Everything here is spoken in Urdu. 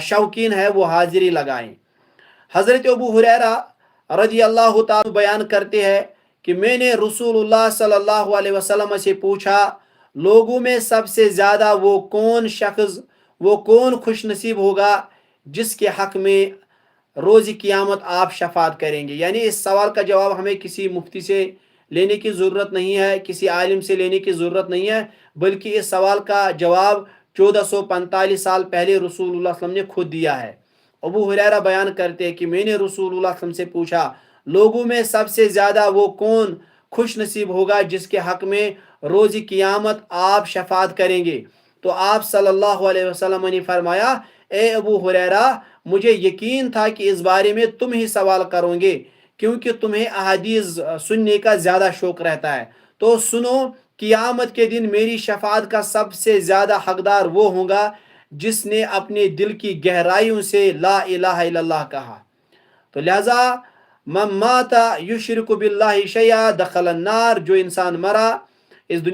شوقین ہے وہ حاضری لگائیں۔ حضرت ابو ہریرہ رضی اللہ تعالیٰ بیان کرتے ہیں کہ میں نے رسول اللہ صلی اللہ علیہ وسلم سے پوچھا، لوگوں میں سب سے زیادہ وہ کون شخص، وہ کون خوش نصیب ہوگا جس کے حق میں روز قیامت آپ شفاعت کریں گے؟ یعنی اس سوال کا جواب ہمیں کسی مفتی سے لینے کی ضرورت نہیں ہے، کسی عالم سے لینے کی ضرورت نہیں ہے، بلکہ اس سوال کا جواب 1445 سال پہلے رسول اللہ صلی اللہ علیہ وسلم نے خود دیا ہے۔ ابو ہریرہ بیان کرتے ہیں کہ میں نے رسول اللہ صلی اللہ علیہ وسلم سے پوچھا، لوگوں میں سب سے زیادہ وہ کون خوش نصیب ہوگا جس کے حق میں روز قیامت آپ شفاعت کریں گے؟ تو آپ صلی اللہ علیہ وسلم نے فرمایا، اے ابو ہریرہ، مجھے یقین تھا کہ اس بارے میں تم ہی سوال کرو گے، کیونکہ تمہیں احادیث سننے کا زیادہ شوق رہتا ہے۔ تو سنو، قیامت کے دن میری شفاعت کا سب سے زیادہ حقدار وہ ہوگا جس نے اپنے دل کی گہرائیوں سے لا الہ الا اللہ کہا۔ تو لہذا من مات یشرک باللہ شیئا دخل النار، جو انسان مرا اس دنیا